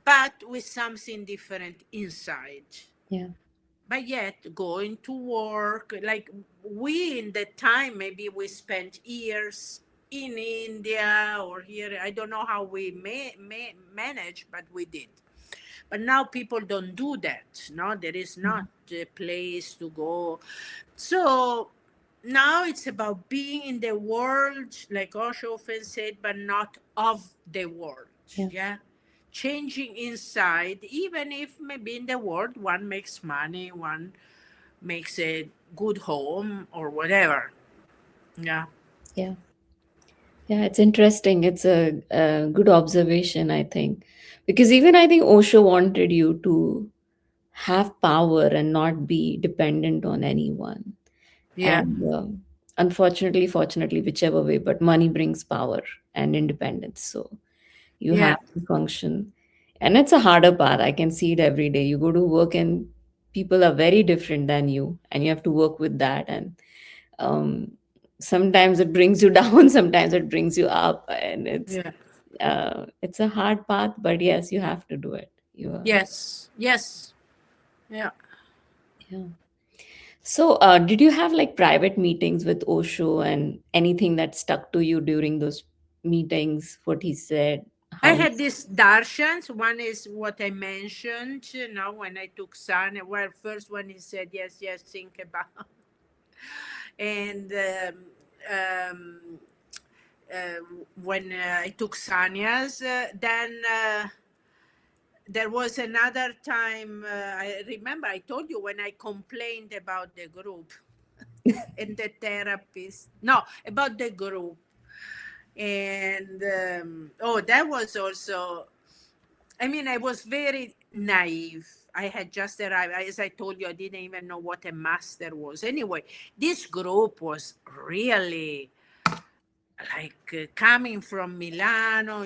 but with something different inside. Yeah. But yet going to work, like we in the time, maybe we spent years in India or here. I don't know how we may manage, but we did. But now people don't do that. No, there is not Mhm. a place to go. So now it's about being in the world, like Osho often said, but not of the world. Yeah. Yeah. Changing inside, even if maybe in the world one makes money, one makes a good home or whatever. Yeah. Yeah. Yeah, it's interesting. It's a good observation, I think. Because even I think Osho wanted you to have power and not be dependent on anyone. Yeah. And unfortunately, fortunately, whichever way, but money brings power and independence. So you Yeah. have to function. And it's a harder path. I can see it every day. You go to work and people are very different than you, and you have to work with that. And um, sometimes it brings you down, sometimes it brings you up, and Yeah. it's a hard path, but yes, you have to do it. You are, Yes. Yes. Yeah. yeah. So, did you have like private meetings with Osho and anything that stuck to you during those meetings? What he said, I how he. had these darshans. One is what I mentioned, when I took sun. Well, first when he said, yes, yes, think about. And um, uh, when I took sannyas, then there was another time. I remember I told you when I complained about the group and the therapist. No, about the group. And oh, that was also, I mean, I was very naive. I had just arrived. As I told you, I didn't even know what a master was. Anyway, this group was really like coming from Milano,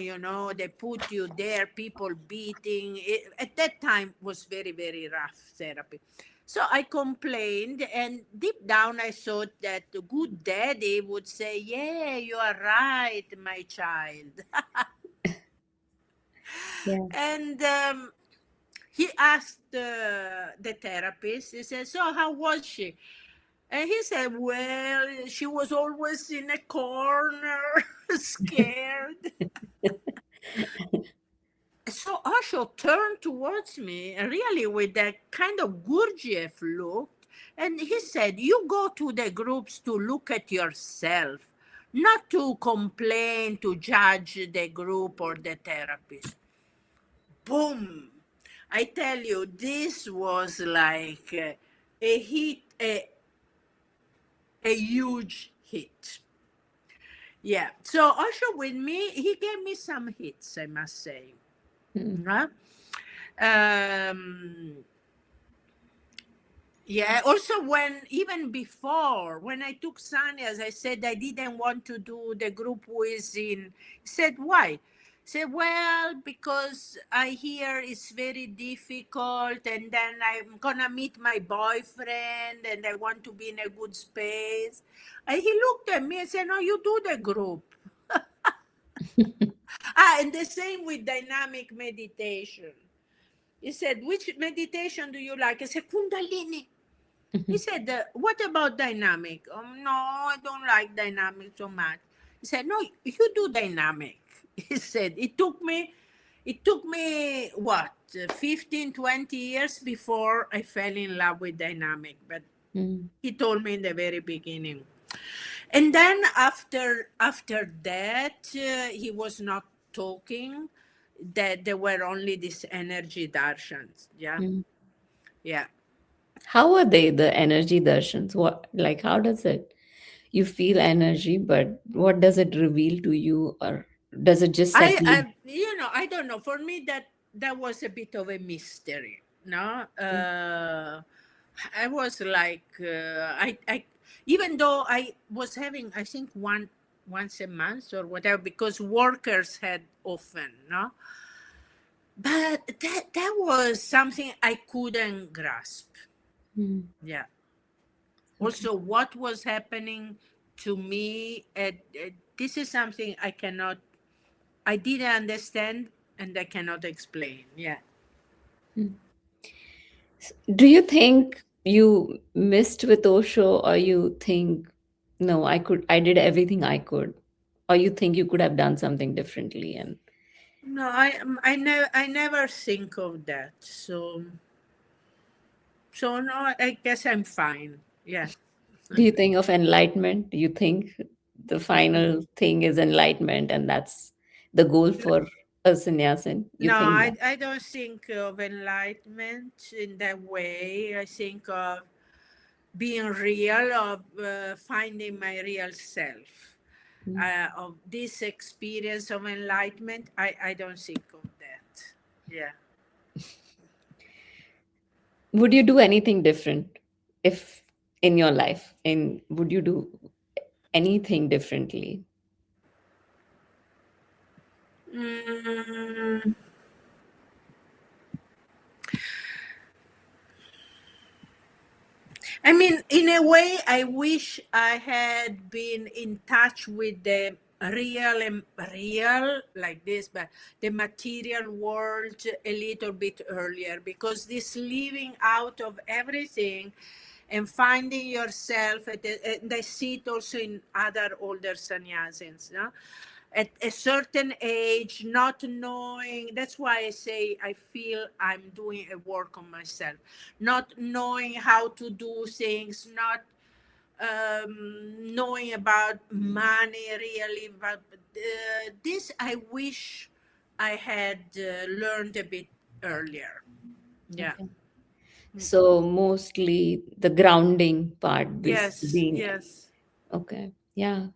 they put you there, people beating. At that time was very, very rough therapy. So I complained, and deep down I thought that the good daddy would say, yeah, you are right, my child. Yeah. And he asked the therapist, he said, so how was she? And he said, well, she was always in a corner, scared. So Osho turned towards me, really with that kind of Gurdjieff look, and he said, you go to the groups to look at yourself, not to complain, to judge the group or the therapist. Boom! I tell you, this was like a hit, a huge hit. Yeah. So Osho with me, he gave me some hits, I must say. Mm. Huh? Um, yeah. Also, when even before when I took sannyas, I said I didn't want to do the group who is in. He said why? Said well because I hear it's very difficult, and then I'm gonna meet my boyfriend, and I want to be in a good space. And he looked at me and said, "No, you do the group." And the same with dynamic meditation. He said, which meditation do you like? I said, Kundalini. He said, what about dynamic? No, I don't like dynamic so much. He said, no, you do dynamic. He said, it took me what, 15, 20 years before I fell in love with dynamic. But Mm. he told me in the very beginning. And then after that, he was not talking. That there were only these energy darshans. Yeah, Mm. yeah. How are they, the energy darshans? What, like, how does it? You feel energy, but what does it reveal to you? Or. does it just settle? I don't know. For me, that was a bit of a mystery. No, I was like, even though I was having, I think once a month or whatever, because workers had often, no, but that was something I couldn't grasp. Hmm. Yeah. Okay. Also, what was happening to me, this is something I didn't understand and I cannot explain. Yeah. Hmm. Do you think you missed with Osho, or you think, no, I did everything I could, or you think you could have done something differently? And No, I never think of that. So no, I guess I'm fine. Yeah. do you think of enlightenment? Do you think the final thing is enlightenment, and that's the goal for a sannyasin? You No, think that? I don't think of enlightenment in that way. I think of being real, of finding my real self. Hmm. Of this experience of enlightenment, I don't think of that. Yeah. Would you do anything different if in your life? In would you do anything differently? Mm, I mean, in a way, I wish I had been in touch with the real like this, but the material world a little bit earlier, because this living out of everything and finding yourself and I see it also in other older sannyasins, no? At a certain age, not knowing. That's why I say I feel I'm doing a work on myself, not knowing how to do things, not knowing about money really. But this I wish I had learned a bit earlier. Yeah. Okay. So mostly the grounding part, Yes. being Yes. okay. Yeah,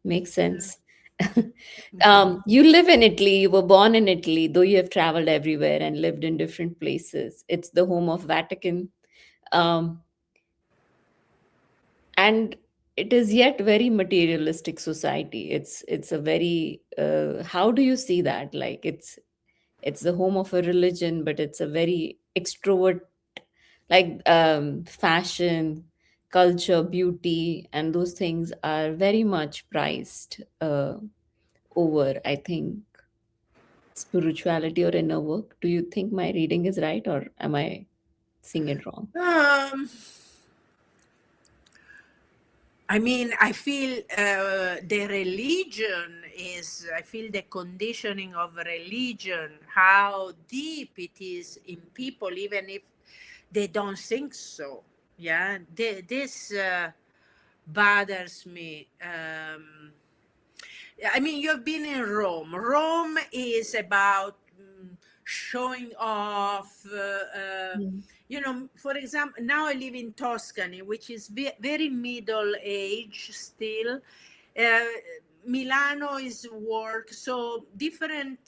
makes sense. Mhm. You live in Italy, you were born in Italy, though you have traveled everywhere and lived in different places. It's the home of Vatican. Um, and it is yet very materialistic society. It's a very how do you see that? Like it's the home of a religion, but it's a very extrovert, like fashion, culture, beauty, and those things are very much prized over, I think, spirituality or inner work. Do you think my reading is right, or am I seeing it wrong? Um, I mean, I feel the religion is, I feel the conditioning of religion, how deep it is in people, even if they don't think so. Yeah, this bothers me. I mean, you've been in Rome. Rome is about showing off. Mm. For example, now I live in Tuscany, which is very middle age still. Uh, Milano is work, so different.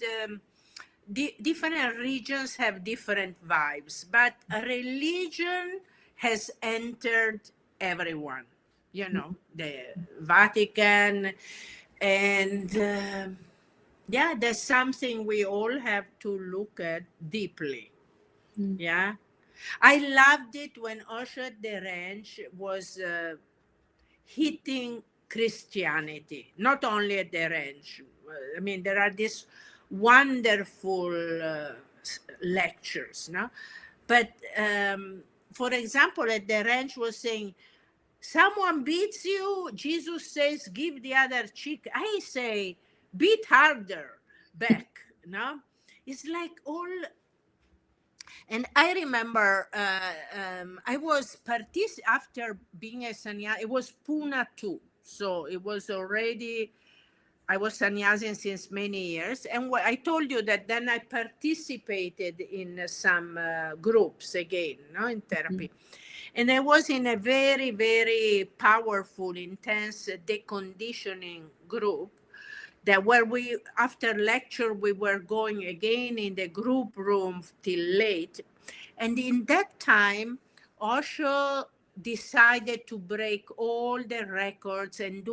Different regions have different vibes, but a religion has entered everyone. The Vatican, and yeah, that's something we all have to look at deeply. Mm. Yeah, I loved it when Osho at the ranch was hitting Christianity, not only at the ranch. I mean, there are these wonderful lectures, no? But for example, at the ranch was saying, someone beats you, Jesus says, give the other cheek. I say, beat harder back, no? It's like all. And I remember I was after being a sannyas. It was Puna too, so it was already. I was sannyasin since many years, and I told you that then I participated in some groups again, no, in Mm. therapy, and I was in a very, very powerful, intense deconditioning group that where we, after lecture, we were going again in the group room till late. And in that time, Osho decided to break all the records and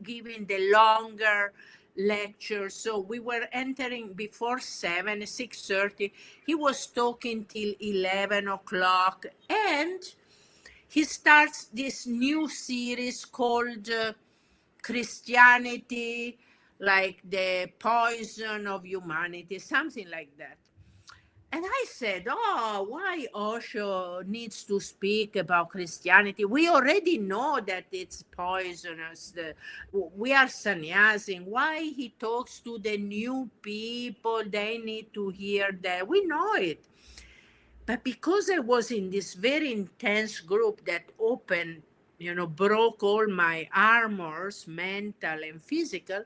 giving the longer lectures. So we were entering before 7, 6:30. He was talking till 11 o'clock. And he starts this new series called Christianity, like the poison of humanity, something like that. And I said, oh, why Osho needs to speak about Christianity? We already know that it's poisonous. We are sannyasing. Why he talks to the new people? They need to hear that. We know it. But because I was in this very intense group that opened, broke all my armors, mental and physical,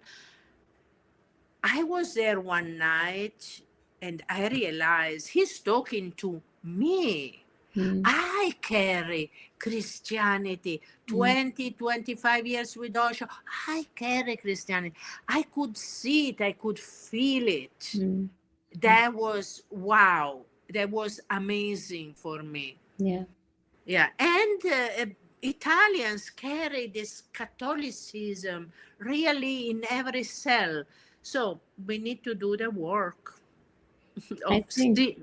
I was there one night and I realized he's talking to me. Mm, I carry Christianity mm, 20, 25 years with Osho. I carry Christianity. I could see it, I could feel it. mm, mm. That was wow. That was amazing for me. Yeah. Yeah. And Italians carry this Catholicism really in every cell. So we need to do the work I of think, still.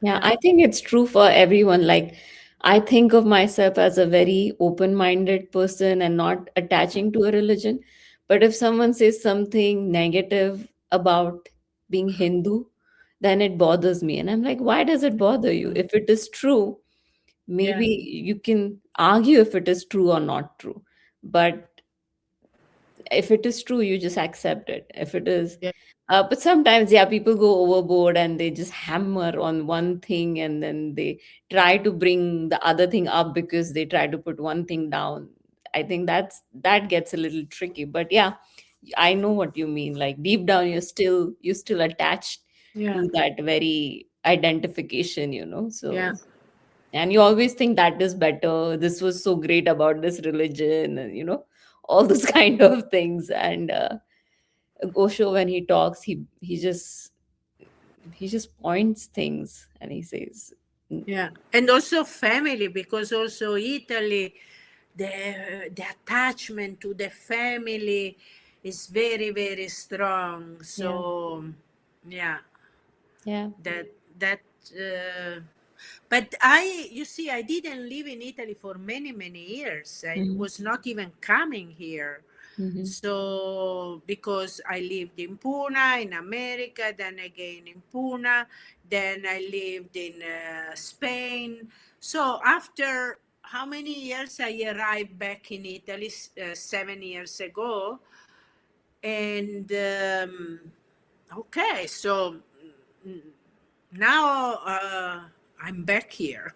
yeah, Yeah. I think it's true for everyone. Like, I think of myself as a very open-minded person and not attaching to a religion. But if someone says something negative about being Hindu, then it bothers me. And I'm like, why does it bother you? If it is true, Yeah. maybe you can argue if it is true or not true. But if it is true, you just accept it. If it is, Yeah. but sometimes, yeah, people go overboard and they just hammer on one thing and then they try to bring the other thing up because they try to put one thing down. I think that gets a little tricky. But yeah, I know what you mean. Like deep down, you're still attached Yeah. to that very identification, Yeah. So, and you always think that is better. This was so great about this religion, and all those kind of things. And Osho, when he talks, he just points things and he says, "Mm, Yeah. And also family, because also Italy, the attachment to the family is very, very strong. yeah, So yeah, yeah, that that uh, but you see, I didn't live in Italy for many, many years. I mm-hmm, was not even coming here. mm-hmm, So, because I lived in Pune, in America, then again in Pune, then I lived in Spain. So, after how many years I arrived back in Italy, 7 years ago, and okay, so mm, now I'm back here.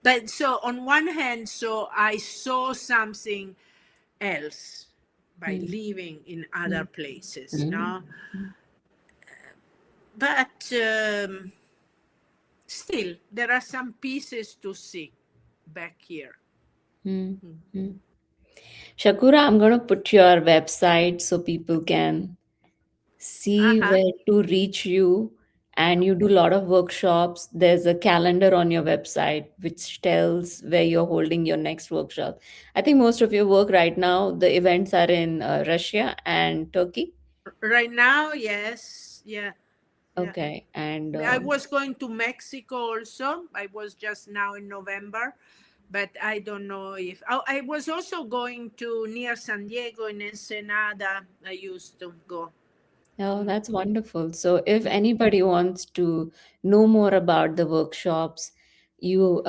But so on one hand, so I saw something else by living in other places, no? mm-hmm, But still, there are some pieces to see back here. mm-hmm. Shakura, I'm going to put your website so people can see Uh-huh. where to reach you. And you do a lot of workshops. There's a calendar on your website which tells where you're holding your next workshop. I think most of your work right now, the events are in Russia and Turkey. Right now, yes, yeah, yeah. Okay. And I was going to Mexico also. I was just now in November, but I don't know if I was also going to near San Diego in Ensenada. I used to go. oh, Mm. that's wonderful. So, if anybody wants to know more about the workshops you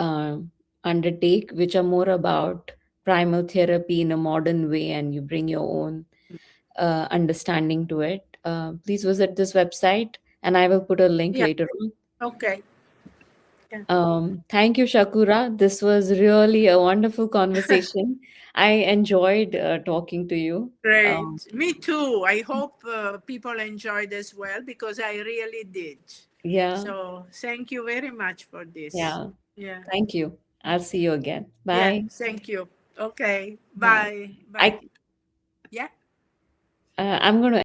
undertake, which are more about primal therapy in a modern way, and you bring your own understanding to it, please visit this website, and I will put a link Yeah. later on. Okay. Yeah. Thank you, Shakura. This was really a wonderful conversation. I enjoyed talking to you. Great. Me too. I hope people enjoyed as well because I really did. Yeah, So thank you very much for this. yeah. Yeah. Thank you. I'll see you again. Yeah. Bye. Thank you. Okay. Bye. Bye. Bye. I Yeah. I'm going to